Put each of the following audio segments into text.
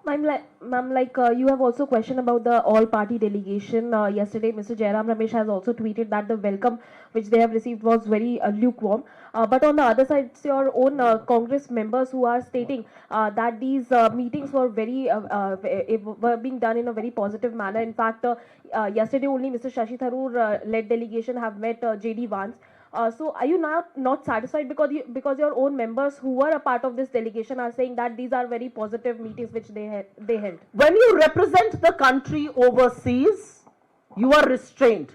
You have also questioned about the all-party delegation. Yesterday, Mr. Jairam Ramesh has also tweeted that the welcome which they have received was very lukewarm. But on the other side, it's your own Congress members who are stating that these meetings were were being done in a very positive manner. In fact, yesterday only Mr. Shashi Tharoor led delegation have met JD Vance. So are you not satisfied because your own members who were a part of this delegation are saying that these are very positive meetings which they held? When you represent the country overseas, you are restrained.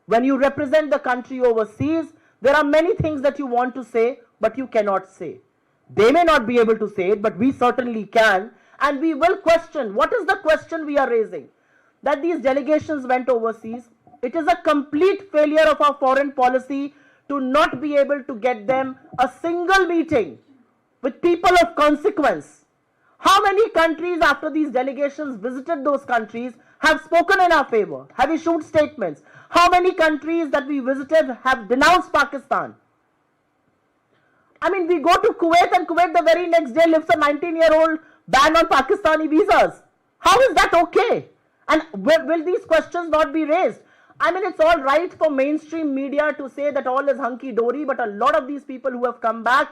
When you represent the country overseas, there are many things that you want to say, but you cannot say. They may not be able to say it, but we certainly can. And we will question. What is the question we are raising? That these delegations went overseas. It is a complete failure of our foreign policy to not be able to get them a single meeting with people of consequence. How many countries after these delegations visited those countries have spoken in our favor, have issued statements? How many countries that we visited have denounced Pakistan? I mean, we go to Kuwait and Kuwait the very next day lifts a 19-year-old ban on Pakistani visas. How is that okay? And will these questions not be raised? I mean, it's all right for mainstream media to say that all is hunky-dory, but a lot of these people who have come back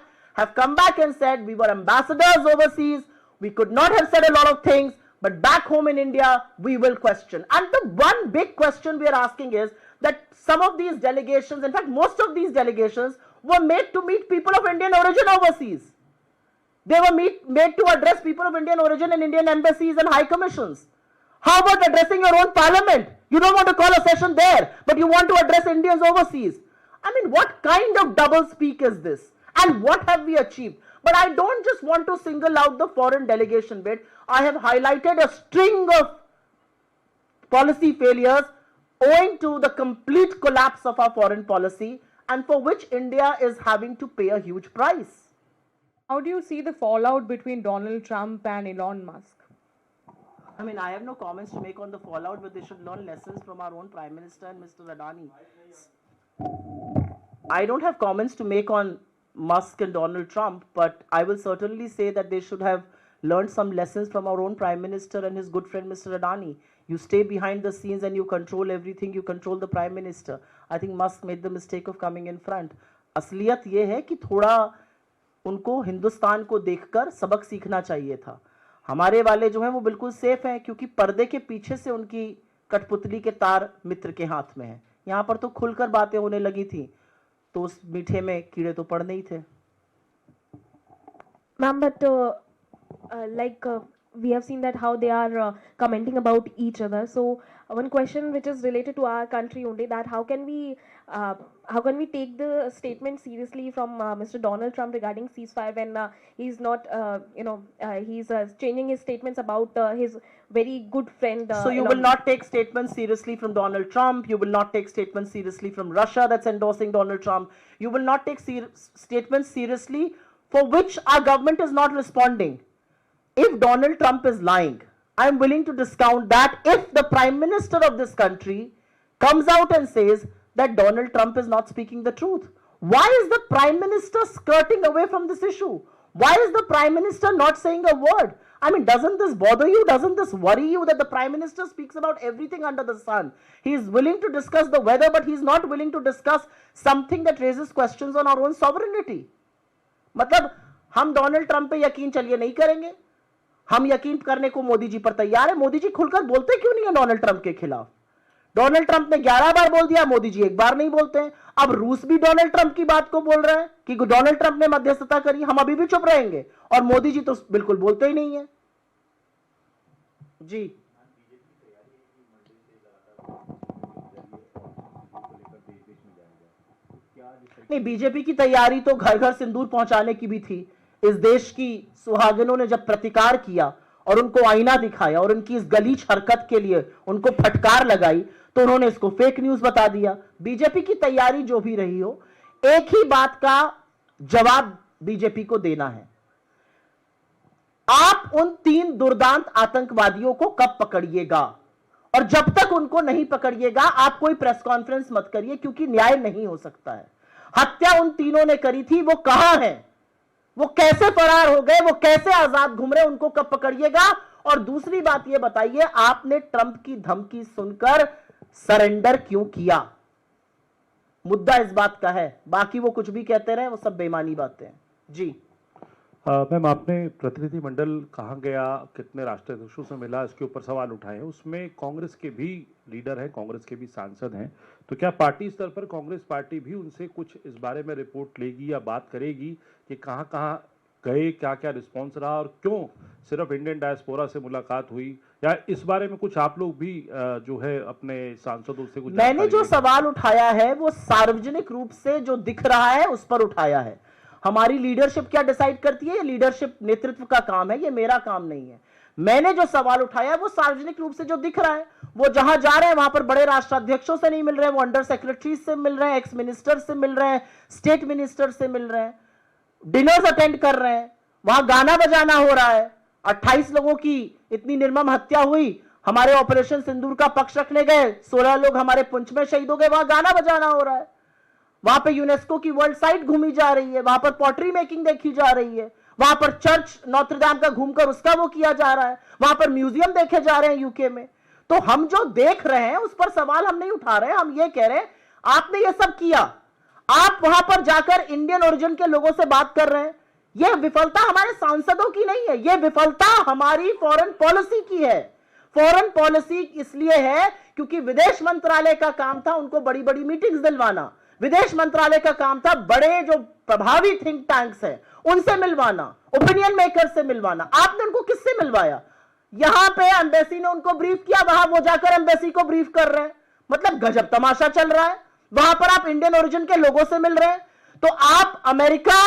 and said we were ambassadors overseas, we could not have said a lot of things, but back home in India, we will question. And the one big question we are asking is that some of these delegations, in fact, most of these delegations were made to meet people of Indian origin overseas. They were made to address people of Indian origin in Indian embassies and high commissions. How about addressing your own parliament? You don't want to call a session there, but you want to address Indians overseas. I mean, what kind of double speak is this? And what have we achieved? But I don't just want to single out the foreign delegation bit. I have highlighted a string of policy failures owing to the complete collapse of our foreign policy and for which India is having to pay a huge price. How do you see the fallout between Donald Trump and Elon Musk? I mean, I have no comments to make on the fallout, but they should learn lessons from our own Prime Minister and Mr. Adani. I don't have comments to make on Musk and Donald Trump, but I will certainly say that they should have learned some lessons from our own Prime Minister and his good friend Mr. Adani. You stay behind the scenes and you control everything, you control the Prime Minister. I think Musk made the mistake of coming in front. असलियत ये है कि थोड़ा उनको हिंदुस्तान को देखकर सबक सीखना चाहिए था. हमारे वाले जो हैं वो बिल्कुल सेफ हैं क्योंकि पर्दे के पीछे से उनकी कठपुतली के तार मित्र के हाथ में हैं. यहाँ पर तो खुलकर बातें होने लगी थी तो उस मीठे में कीड़े तो पड़ने ही थे. Ma'am, but we have seen that how they are commenting about each other. So one question which is related to our country only, that how can we take the statement seriously from Mr. Donald Trump regarding ceasefire when he's not he's changing his statements about his very good friend. So you will not take statements seriously from Donald Trump. You will not take statements seriously from Russia that's endorsing Donald Trump. You will not take statements seriously for which our government is not responding. If Donald Trump is lying, I am willing to discount that if the Prime Minister of this country comes out and says that Donald Trump is not speaking the truth. Why is the Prime Minister skirting away from this issue? Why is the Prime Minister not saying a word? I mean, doesn't this bother you? Doesn't this worry you that the Prime Minister speaks about everything under the sun? He is willing to discuss the weather, but he is not willing to discuss something that raises questions on our own sovereignty. मतलब हम Donald Trump पे यकीन चलिए नहीं करेंगे, हम यकीन करने को मोदी जी पर तैयार है. मोदी जी खुलकर बोलते क्यों नहीं है डोनाल्ड ट्रंप के खिलाफ? डोनाल्ड ट्रंप ने 11 बार बोल दिया, मोदी जी एक बार नहीं बोलते हैं. अब रूस भी डोनाल्ड ट्रंप की बात को बोल रहे हैं कि डोनाल्ड ट्रंप ने मध्यस्थता करी, हम अभी भी चुप रहेंगे, और मोदी जी तो बिल्कुल बोलते ही नहीं है. जी नहीं, बीजेपी की तैयारी तो घर घर सिंदूर पहुंचाने की भी थी. इस देश की सुहागिनों ने जब प्रतिकार किया और उनको आईना दिखाया और उनकी इस गलीच हरकत के लिए उनको फटकार लगाई तो उन्होंने इसको फेक न्यूज बता दिया. बीजेपी की तैयारी जो भी रही हो, एक ही बात का जवाब बीजेपी को देना है. आप उन 3 दुर्दांत आतंकवादियों को कब पकड़िएगा? और जब तक उनको नहीं पकड़िएगा आप कोई प्रेस कॉन्फ्रेंस मत करिए, क्योंकि न्याय नहीं हो सकता है. हत्या उन तीनों ने करी थी, वो कहां है? वो कैसे फरार हो गए, वो कैसे आजाद घूम रहे, उनको कब पकड़िएगा? और दूसरी बात ये बताइए, आपने ट्रंप की धमकी सुनकर सरेंडर क्यों किया? मुद्दा इस बात का है, बाकी वो कुछ भी कहते रहे, वो सब बेईमानी बातें हैं। जी मैम, आपने प्रतिनिधिमंडल कहाँ गया, कितने राष्ट्राध्यक्षों से मिला, इसके ऊपर सवाल उठाए हैं। उसमें कांग्रेस के भी लीडर हैं, कांग्रेस के भी सांसद हैं, तो क्या पार्टी स्तर पर कांग्रेस पार्टी भी उनसे कुछ इस बारे में रिपोर्ट लेगी या बात करेगी कि कहाँ कहाँ गए, क्या क्या रिस्पॉन्स रहा और क्यों सिर्फ इंडियन डायस्पोरा से मुलाकात हुई, या इस बारे में कुछ आप लोग भी जो है अपने सांसदों से कुछ? मैंने जो सवाल उठाया है वो सार्वजनिक रूप से जो दिख रहा है उस पर उठाया है। हमारी लीडरशिप क्या डिसाइड करती है, ये लीडरशिप नेतृत्व का काम है, ये मेरा काम नहीं है। मैंने जो सवाल उठाया वो सार्वजनिक रूप से जो दिख रहा है, वो जहां जा रहे हैं वहां पर बड़े राष्ट्राध्यक्षों से नहीं मिल रहे हैं, वो अंडर सेक्रेटरी से मिल रहे हैं, एक्स मिनिस्टर से मिल रहे हैं, स्टेट मिनिस्टर से मिल रहे हैं, डिनर्स अटेंड कर रहे हैं, वहां गाना बजाना हो रहा है। 28 लोगों की इतनी निर्मम हत्या हुई, हमारे ऑपरेशन सिंदूर का पक्ष रखने गए, 16 लोग हमारे पुंछ में शहीद हो गए, वहां गाना बजाना हो रहा है। वहां पे यूनेस्को की वर्ल्ड साइट घूमी जा रही है, वहां पर पॉटरी मेकिंग देखी जा रही है, वहां पर चर्च नोत्रदाम का घूमकर उसका वो किया जा रहा है, वहां पर म्यूजियम देखे जा रहे हैं यूके में। तो हम जो देख रहे हैं उस पर सवाल हम नहीं उठा रहे, हम ये कह रहे हैं आपने ये सब किया, आप वहां पर जाकर इंडियन ओरिजिन के लोगों से बात कर रहे हैं। यह विफलता हमारे सांसदों की नहीं है, यह विफलता हमारी फॉरेन पॉलिसी की है। फॉरेन पॉलिसी इसलिए है क्योंकि विदेश मंत्रालय का काम था उनको बड़ी बड़ी मीटिंग्स दिलवाना, विदेश मंत्रालय का काम था बड़े जो प्रभावी थिंक टैंक्स हैं उनसे मिलवाना, ओपिनियन मेकर से मिलवाना। आपने उनको किससे मिलवाया? यहां पे एम्बेसी ने उनको ब्रीफ किया, वहां वो जाकर एम्बेसी को ब्रीफ कर रहे हैं। मतलब गजब तमाशा चल रहा है। वहां पर आप इंडियन ओरिजिन के लोगों से मिल रहे हैं, तो आप अमेरिका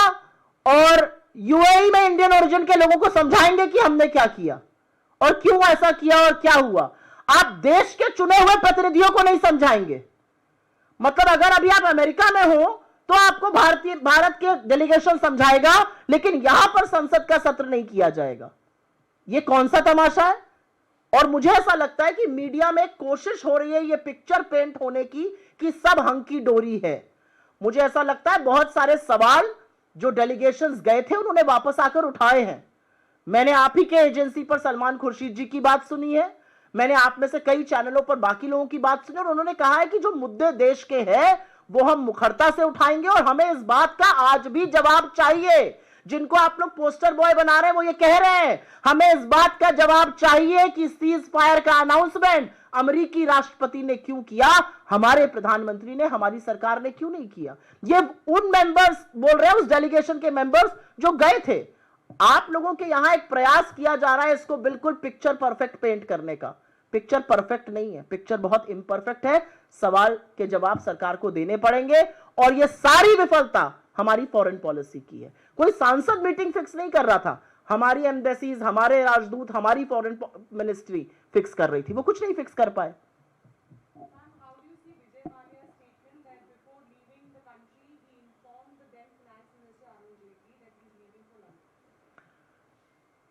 और यूएई में इंडियन ओरिजिन के लोगों को समझाएंगे कि हमने क्या किया और क्यों ऐसा किया और क्या हुआ। आप देश के चुने हुए प्रतिनिधियों को नहीं समझाएंगे। मतलब अगर अभी आप अमेरिका में हो तो आपको भारत के डेलीगेशन समझाएगा, लेकिन यहां पर संसद का सत्र नहीं किया जाएगा। यह कौन सा तमाशा है? और मुझे ऐसा लगता है कि मीडिया में कोशिश हो रही है ये पिक्चर पेंट होने की कि सब हंकी डोरी है। मुझे ऐसा लगता है बहुत सारे सवाल जो डेलीगेशंस गए थे उन्होंने वापस आकर उठाए हैं। मैंने आप ही के एजेंसी पर सलमान खुर्शीद जी की बात सुनी है, मैंने आप में से कई चैनलों पर बाकी लोगों की बात सुनी और उन्होंने कहा है कि जो मुद्दे देश के हैं वो हम मुखरता से उठाएंगे और हमें इस बात का आज भी जवाब चाहिए। जिनको आप लोग पोस्टर बॉय बना रहे हैं वो ये कह रहे हैं हमें इस बात का जवाब चाहिए कि सीज फायर का अनाउंसमेंट अमेरिकी राष्ट्रपति ने क्यों किया, हमारे प्रधानमंत्री ने, हमारी सरकार ने क्यों नहीं किया। ये उन मेंबर्स बोल रहे हैं, उस डेलीगेशन के मेंबर्स जो गए थे। आप लोगों के यहां एक प्रयास किया जा रहा है इसको बिल्कुल पिक्चर परफेक्ट पेंट करने का। पिक्चर परफेक्ट नहीं है, पिक्चर बहुत इम्परफेक्ट है। सवाल के जवाब सरकार को देने पड़ेंगे और यह सारी विफलता हमारी फॉरेन पॉलिसी की है। कोई सांसद मीटिंग फिक्स नहीं कर रहा था, हमारी एम्बेसीज, हमारे राजदूत, हमारी फॉरेन मिनिस्ट्री फिक्स कर रही थी, वो कुछ नहीं फिक्स कर पाए।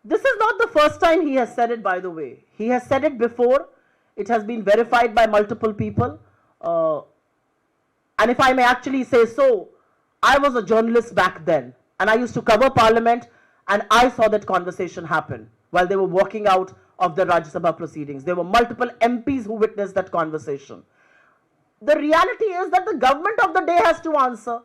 This is not the first time he has said it, by the way. He has said it before. It has been verified by multiple people. And if I may actually say so, I was a journalist back then. And I used to cover parliament. And I saw that conversation happen while they were walking out of the Rajya Sabha proceedings. There were multiple MPs who witnessed that conversation. The reality is that the government of the day has to answer.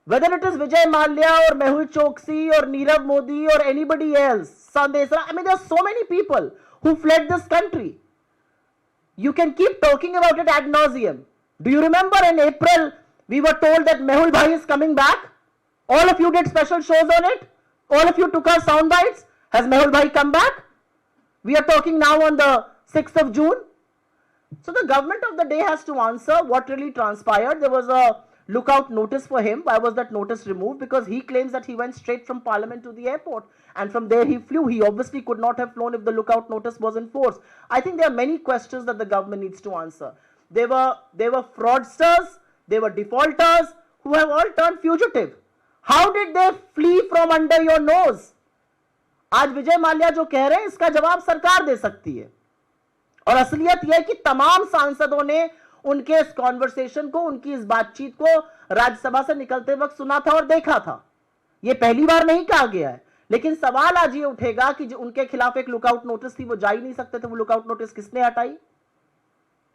Whether it is Vijay Mallya or Mehul Choksi or Nirav Modi or anybody else, Sandesh, I mean, there are so many people who fled this country. You can keep talking about it ad nauseum. Do you remember in April, we were told that Mehul Bhai is coming back? All of you did special shows on it. All of you took our sound bites. Has Mehul Bhai come back? We are talking now on the 6th of June. So the government of the day has to answer what really transpired. There was a lookout notice for him. Why was that notice removed? Because he claims that he went straight from Parliament to the airport and from there he flew. He obviously could not have flown if the lookout notice was in force. I think there are many questions that the government needs to answer. There were fraudsters, there were defaulters who have all turned fugitive. How did they flee from under your nose? आज विजय माल्या जो कह रहे हैं इसका जवाब सरकार दे सकती है। और असलियत यह है कि तमाम सांसदों ने उनके इस कॉन्वर्सेशन को, उनकी इस बातचीत को राज्यसभा से निकलते वक्त सुना था और देखा था। ये पहली बार नहीं कहा गया है, लेकिन सवाल आज ये उठेगा कि जो उनके खिलाफ एक लुकआउट नोटिस थी वो जा ही नहीं सकते थे, वो लुकआउट नोटिस किसने हटाई?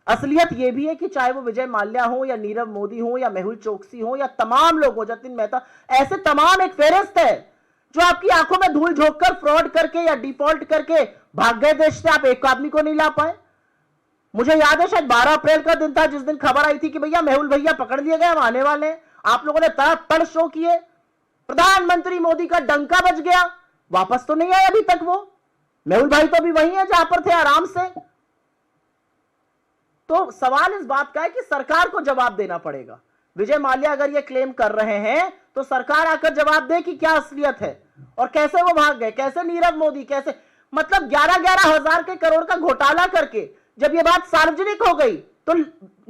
असलियत ये भी है कि चाहे वो विजय माल्या हो या नीरव मोदी हो या मेहुल चोकसी हो या तमाम लोग हो, जतिन मेहता, ऐसे तमाम एक फेहरिस्त है जो आपकी आंखों में धूल झोंक कर फ्रॉड करके या डिफॉल्ट करके भाग गए देश से, आप एक आदमी को नहीं ला पाए। मुझे याद है शायद 12 अप्रैल का दिन था जिस दिन खबर आई थी कि भैया मेहुल भैया पकड़ लिए गए, हम आने वाले हैं। आप लोगों ने तड़ शो किए, प्रधानमंत्री मोदी का डंका बज गया, वापस तो नहीं आए अभी तक वो। मेहुल भाई तो अभी वही है जहां पर थे आराम से। तो सवाल इस बात का है कि सरकार को जवाब देना पड़ेगा। विजय माल्या अगर ये क्लेम कर रहे हैं तो सरकार आकर जवाब दे कि क्या असलियत है और कैसे वो भाग गए, कैसे नीरव मोदी, कैसे मतलब 11-11 हजार के करोड़ का घोटाला करके जब ये बात सार्वजनिक हो गई तो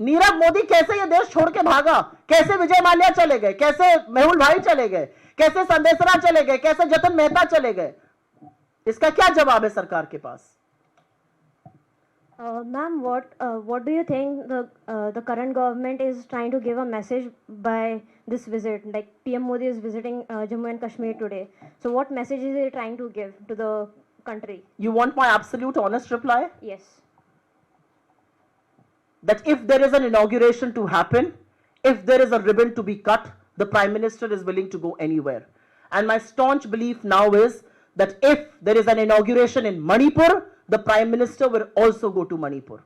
नीरव मोदी कैसे ये देश छोड़ के भागा, कैसे विजय माल्या चले गए, कैसे मेहुल भाई चले गए, कैसे संदेशरा चले गए, कैसे जतिन मेहता चले गए, इसका क्या जवाब है सरकार के पास? Ma'am, what do you think the current government is trying to give a message by this visit? Like PM Modi is visiting Jammu and Kashmir today. So what message is he trying to give to the country? You want my absolute honest reply? Yes. That if there is an inauguration to happen, if there is a ribbon to be cut, the Prime Minister is willing to go anywhere. And my staunch belief now is that if there is an inauguration in Manipur, the Prime Minister will also go to Manipur.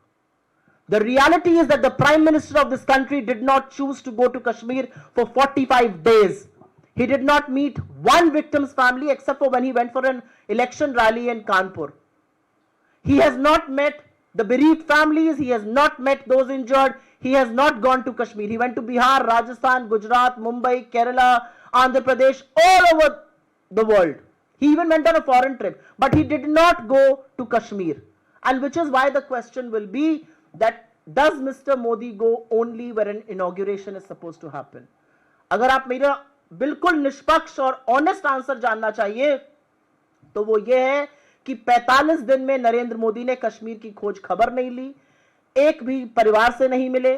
The reality is that the Prime Minister of this country did not choose to go to Kashmir for 45 days. He did not meet one victim's family except for when he went for an election rally in Kanpur. He has not met the bereaved families, he has not met those injured, he has not gone to Kashmir. He went to Bihar, Rajasthan, Gujarat, Mumbai, Kerala, Andhra Pradesh, all over the world. He even went on a foreign trip, but he did not go to Kashmir. And which is why the question will be that does Mr. Modi go only where an inauguration is supposed to happen? अगर आप मेरा बिल्कुल निष्पक्ष और honest answer जानना चाहिए तो वो ये है कि 45 दिन में नरेंद्र मोदी ने कश्मीर की खोज खबर नहीं ली, एक भी परिवार से नहीं मिले।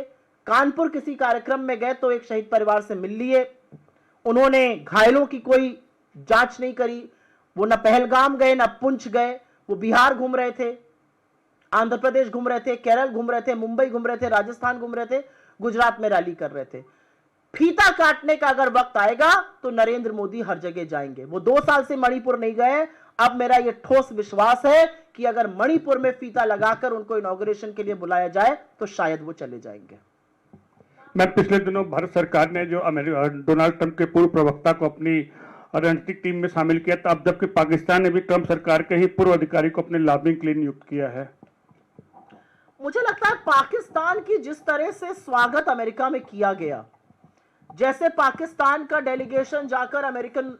कानपुर किसी कार्यक्रम में गए तो एक शहीद परिवार से मिल लिए, उन्होंने घायलों की कोई जांच नहीं करी, वो न पहलगाम गए न पुंछ गए, वो बिहार घूम रहे थे, आंध्र प्रदेश घूम रहे थे, केरल घूम रहे थे, मुंबई घूम रहे थे, राजस्थान घूम रहे थे, गुजरात में रैली कर रहे थे। फीता काटने का अगर वक्त आएगा तो नरेंद्र मोदी हर जगह जाएंगे। वो 2 साल से मणिपुर नहीं गए, अब मेरा ये ठोस विश्वास है कि अगर मणिपुर में फीता लगाकर उनको इनॉग्रेशन के लिए बुलाया जाए तो शायद वो चले जाएंगे। मैं पिछले दिनों भारत सरकार ने जो डोनाल्ड ट्रंप के पूर्व प्रवक्ता को अपनी रणनीतिक टीम में शामिल किया था, अब जबकि पाकिस्तान ने भी ट्रंप सरकार के ही पूर्व अधिकारी को अपने लॉबिंग के लिए नियुक्त किया है। मुझे लगता है पाकिस्तान की जिस तरह से स्वागत अमेरिका में किया गया, जैसे पाकिस्तान का डेलीगेशन जाकर अमेरिकन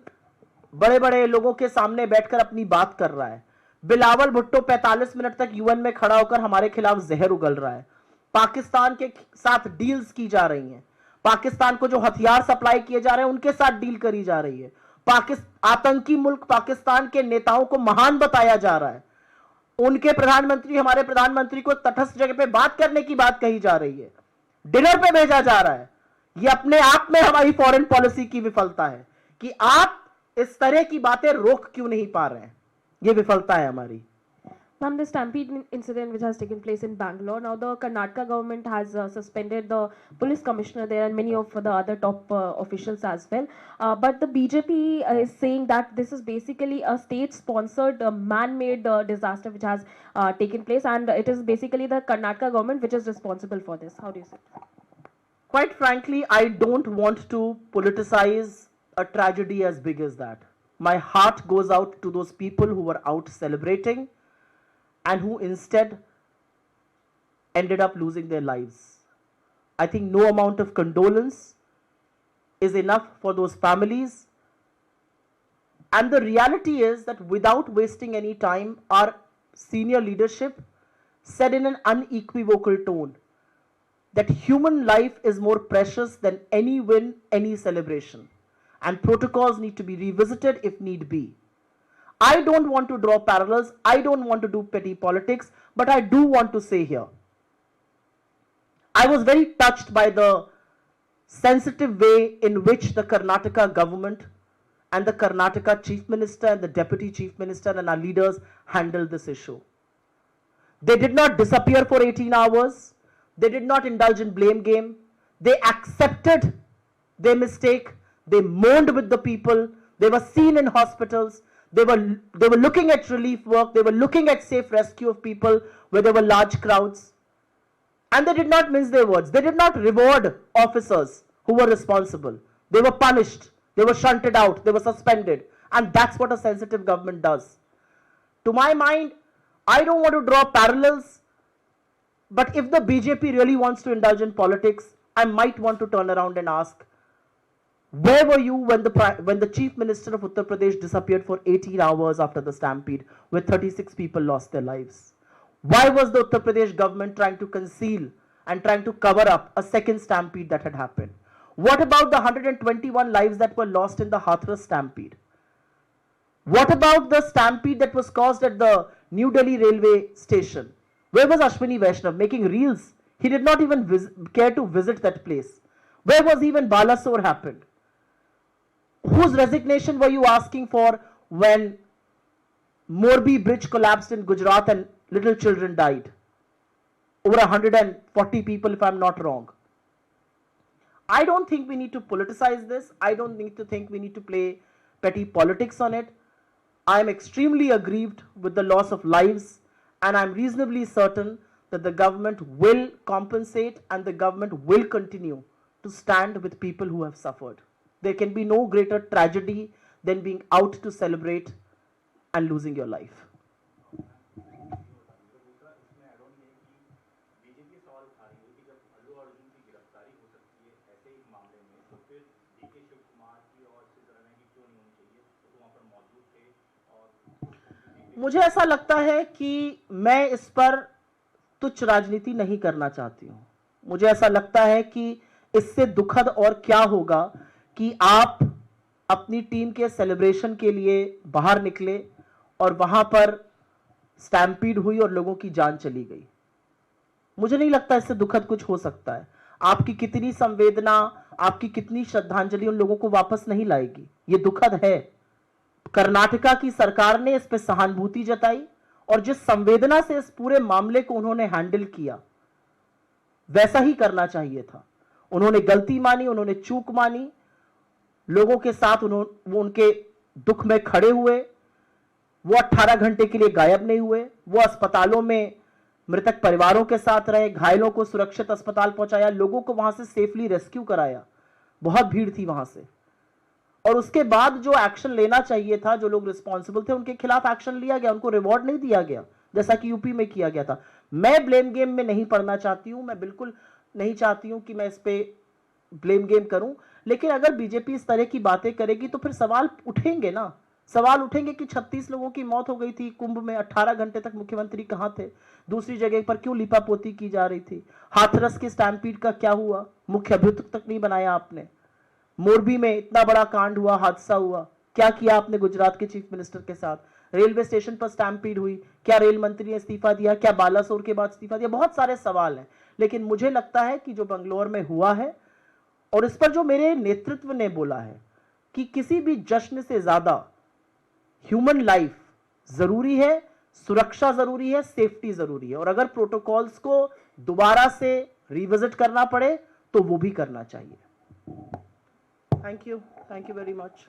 बड़े बड़े लोगों के सामने बैठकर अपनी बात कर रहा है, बिलावल भुट्टो 45 मिनट तक यूएन में खड़ा होकर हमारे खिलाफ जहर उगल रहा है, पाकिस्तान के साथ डील्स की जा रही हैं, पाकिस्तान को जो हथियार सप्लाई किए जा रहे हैं उनके साथ डील करी जा रही है, आतंकी मुल्क पाकिस्तान के नेताओं को महान बताया जा रहा है, उनके प्रधानमंत्री हमारे प्रधानमंत्री को तटस्थ जगह पे बात करने की बात कही जा रही है, डिनर पे भेजा जा रहा है। ये अपने आप में हमारी फॉरेन पॉलिसी की विफलता है कि आप इस तरह की बातें रोक क्यों नहीं पा रहे हैं, ये विफलता है हमारी। Ma'am, the stampede incident which has taken place in Bangalore, now the Karnataka government has suspended the police commissioner there and many of the other top officials as well. But the BJP is saying that this is basically a state-sponsored man-made disaster which has taken place, and it is basically the Karnataka government which is responsible for this. How do you see it? Quite frankly, I don't want to politicize a tragedy as big as that. My heart goes out to those people who were out celebrating and who instead ended up losing their lives. I think no amount of condolence is enough for those families. And the reality is that without wasting any time, our senior leadership said in an unequivocal tone that human life is more precious than any win, any celebration. And protocols need to be revisited if need be. I don't want to draw parallels, I don't want to do petty politics, but I do want to say here, I was very touched by the sensitive way in which the Karnataka government and the Karnataka Chief Minister and the Deputy Chief Minister and our leaders handled this issue. They did not disappear for 18 hours. They did not indulge in blame game. They accepted their mistake. They mourned with the people. They were seen in hospitals. They were looking at relief work. They were looking at safe rescue of people where there were large crowds. And they did not mince their words. They did not reward officers who were responsible. They were punished. They were shunted out. They were suspended. And that's what a sensitive government does. To my mind, I don't want to draw parallels, but if the BJP really wants to indulge in politics, I might want to turn around and ask, where were you when the Chief Minister of Uttar Pradesh disappeared for 18 hours after the stampede, where 36 people lost their lives? Why was the Uttar Pradesh government trying to conceal and trying to cover up a second stampede that had happened? What about the 121 lives that were lost in the Hathras stampede? What about the stampede that was caused at the New Delhi railway station? Where was Ashwini Vaishnav making reels? He did not even care to visit that place. Where was he when Balasore happened? Whose resignation were you asking for when Morbi bridge collapsed in Gujarat and little children died? Over 140 people, if I'm not wrong. I don't think we need to politicize this. I don't think we need to play petty politics on it. I am extremely aggrieved with the loss of lives, and I'm reasonably certain that the government will compensate and the government will continue to stand with people who have suffered. There can be no greater tragedy than being out to celebrate and losing your life. मुझे ऐसा लगता है कि मैं इस पर तुच्छ राजनीति नहीं करना चाहती हूं। मुझे ऐसा लगता है कि इससे दुखद और क्या होगा कि आप अपनी टीम के सेलिब्रेशन के लिए बाहर निकले और वहां पर स्टैम्पीड हुई और लोगों की जान चली गई। मुझे नहीं लगता इससे दुखद कुछ हो सकता है। आपकी कितनी संवेदना, आपकी कितनी श्रद्धांजलि उन लोगों को वापस नहीं लाएगी। ये दुखद है। कर्नाटका की सरकार ने इस पर सहानुभूति जताई और जिस संवेदना से इस पूरे मामले को उन्होंने हैंडल किया, वैसा ही करना चाहिए था। उन्होंने गलती मानी, उन्होंने चूक मानी, लोगों के साथ वो उनके दुख में खड़े हुए। वो 18 घंटे के लिए गायब नहीं हुए। वो अस्पतालों में मृतक परिवारों के साथ रहे, घायलों को सुरक्षित अस्पताल पहुंचाया, लोगों को वहां से सेफली रेस्क्यू कराया। बहुत भीड़ थी वहां से। और उसके बाद जो एक्शन लेना चाहिए था, जो लोग रिस्पॉन्सिबल थे उनके खिलाफ एक्शन लिया गया, उनको रिवॉर्ड नहीं दिया गया जैसा कि यूपी में किया गया था। मैं ब्लेम गेम में नहीं पड़ना चाहती हूं। मैं बिल्कुल नहीं चाहती हूं कि मैं इस पे ब्लेम गेम करूं, लेकिन अगर बीजेपी इस तरह की बातें करेगी तो फिर सवाल उठेंगे ना। सवाल उठेंगे कि 36 लोगों की मौत हो गई थी कुंभ में, 18 घंटे तक मुख्यमंत्री कहां थे, दूसरी जगह पर क्यों लिपापोती की जा रही थी, हाथरस के स्टैम्पीड का क्या हुआ, मुख्य अभियुक्त तक नहीं बनाया आपने, मोरबी में इतना बड़ा कांड हुआ, हादसा हुआ, क्या किया आपने गुजरात के चीफ मिनिस्टर के साथ, रेलवे स्टेशन पर स्टैम्पीड हुई, क्या रेल मंत्री ने इस्तीफा दिया, क्या बालासोर के बाद इस्तीफा दिया। बहुत सारे सवाल हैं, लेकिन मुझे लगता है कि जो बंगलोर में हुआ है और इस पर जो मेरे नेतृत्व ने बोला है कि किसी भी जश्न से ज्यादा ह्यूमन लाइफ जरूरी है, सुरक्षा जरूरी है, सेफ्टी जरूरी है, और अगर प्रोटोकॉल्स को दोबारा से रिविजिट करना पड़े तो वो भी करना चाहिए। Thank you very much.